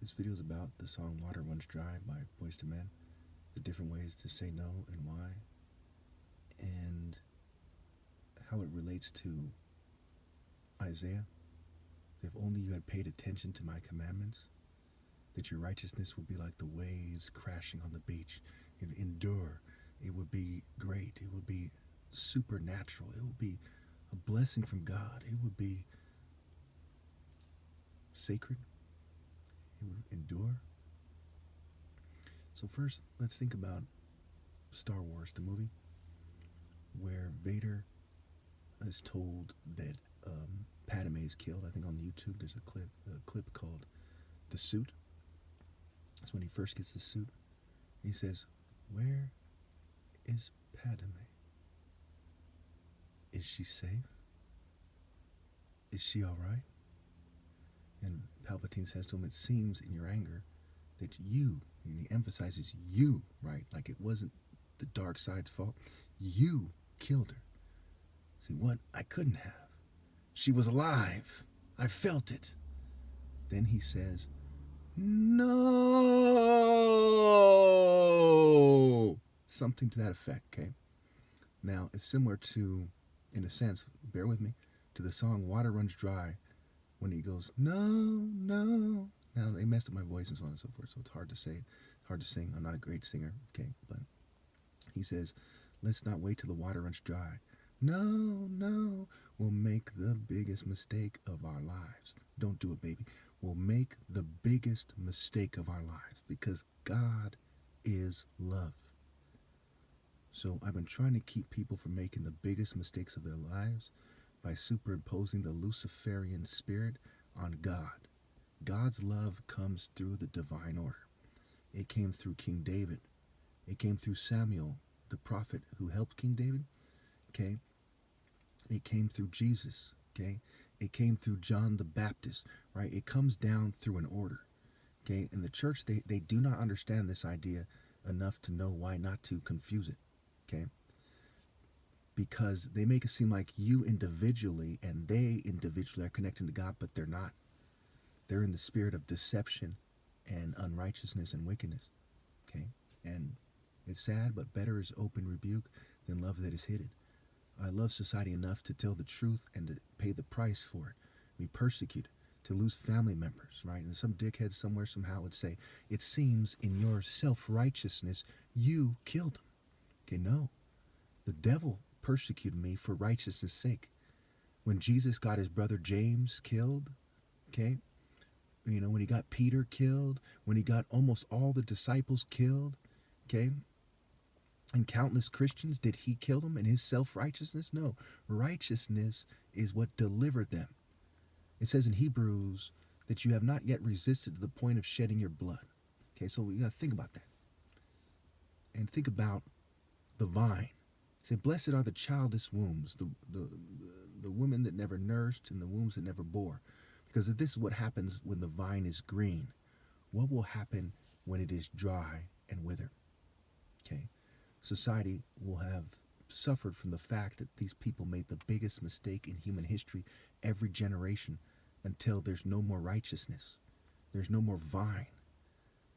This video is about the song Water Runs Dry by Boyz II Men, the different ways to say no and why, and how it relates to Isaiah. If only you had paid attention to my commandments, that your righteousness would be like the waves crashing on the beach. It would endure. It would be great. It would be supernatural. It would be a blessing from God. It would be sacred. It would endure. So first, let's think about Star Wars, the movie, where Vader is told that Padme is killed. I think on YouTube there's a clip called "The Suit." That's when he first gets the suit. He says, "Where is Padme? Is she safe? Is she all right?" And Palpatine says to him, "It seems in your anger that you," and he emphasizes you, right? Like it wasn't the dark side's fault. You killed her. See, what? I couldn't have. She was alive. I felt it. Then he says, "No!" Something to that effect, okay? Now, it's similar to, in a sense, bear with me, to the song Water Runs Dry, when he goes, "No, no." Now, they messed up my voice and so on and so forth, so it's hard to say, hard to sing. I'm not a great singer, okay? But he says, "Let's not wait till the water runs dry. No, no, we'll make the biggest mistake of our lives." Don't do it, baby. We'll make the biggest mistake of our lives because God is love. So I've been trying to keep people from making the biggest mistakes of their lives by superimposing the Luciferian spirit on God. God's love comes through the divine order. It came through King David. It came through Samuel, the prophet who helped King David. Okay? It came through Jesus. Okay? It came through John the Baptist, right? It comes down through an order. Okay? In the church, they do not understand this idea enough to know why not to confuse it. Okay? Because they make it seem like you individually and they individually are connecting to God, but they're not. They're in the spirit of deception and unrighteousness and wickedness. Okay? And it's sad, but better is open rebuke than love that is hidden. I love society enough to tell the truth and to pay the price for it. Be persecuted, to lose family members, right? And some dickhead somewhere somehow would say, "It seems in your self-righteousness you killed him." Okay, no. The devil persecuted me for righteousness' sake. When Jesus got his brother James killed, okay, when he got Peter killed, when he got almost all the disciples killed, okay, and countless Christians, did he kill them in his self-righteousness? No. Righteousness is what delivered them. It says in Hebrews that you have not yet resisted to the point of shedding your blood. Okay, so we got to think about that. And think about the vine. Say, "Blessed are the childless wombs, the women that never nursed and the wombs that never bore." Because this is what happens when the vine is green. What will happen when it is dry and withered? Okay. Society will have suffered from the fact that these people made the biggest mistake in human history every generation until there's no more righteousness. There's no more vine.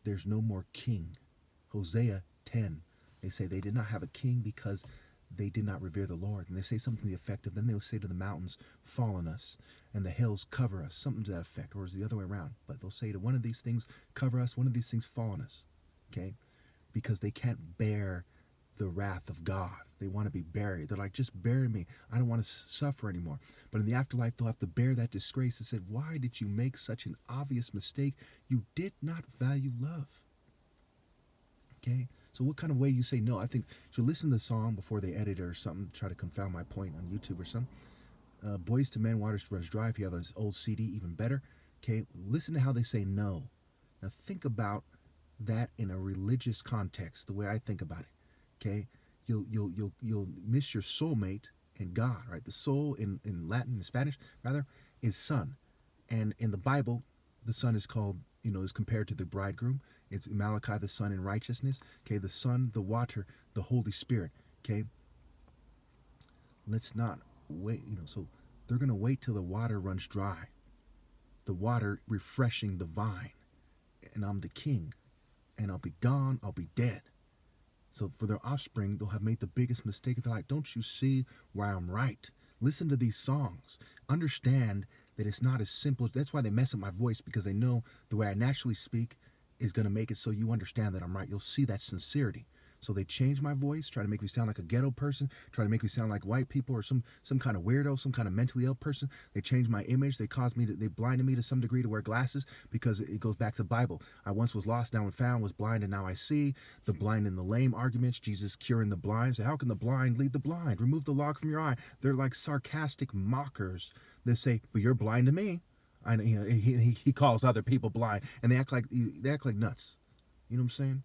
There's no more king. Hosea 10, they say they did not have a king because they did not revere the Lord. And they say something to the effect of, then they'll say to the mountains, "Fall on us," and the hills, "Cover us," something to that effect, or is the other way around. But they'll say to one of these things, "Cover us," one of these things, "Fall on us." Okay? Because they can't bear the wrath of God. They want to be buried. They're like, "Just bury me. I don't want to suffer anymore." But in the afterlife, they'll have to bear that disgrace and say, "Why did you make such an obvious mistake? You did not value love." Okay? So what kind of way you say no? I think you should listen to the song before they edit it or something to try to confound my point on YouTube or something. Boyz II Men, Water Runs Dry. If you have an old CD, even better. Okay? Listen to how they say no. Now think about that in a religious context, the way I think about it. Okay? You'll miss your soulmate in God, right? The soul in Latin, in Spanish, rather, is son. And in the Bible, the son is called, is compared to the bridegroom. It's Malachi, the son in righteousness. Okay, the son, the water, the Holy Spirit. Okay, let's not wait, so they're going to wait till the water runs dry. The water refreshing the vine. and I'm the king, and I'll be gone, I'll be dead. So for their offspring, they'll have made the biggest mistake of their life. Don't you see where I'm right? Listen to these songs. Understand that it's not as simple. That's why they mess up my voice, because they know the way I naturally speak is going to make it so you understand that I'm right. You'll see that sincerity. So they change my voice, try to make me sound like a ghetto person, try to make me sound like white people or some kind of weirdo, some kind of mentally ill person. They change my image. They they blinded me to some degree to wear glasses, because it goes back to the Bible. I once was lost, now I'm found, was blind, and now I see. The blind and the lame arguments, Jesus curing the blind. So how can the blind lead the blind? Remove the log from your eye. They're like sarcastic mockers that say, but you're blind to me. He calls other people blind, and they act like nuts. You know what I'm saying?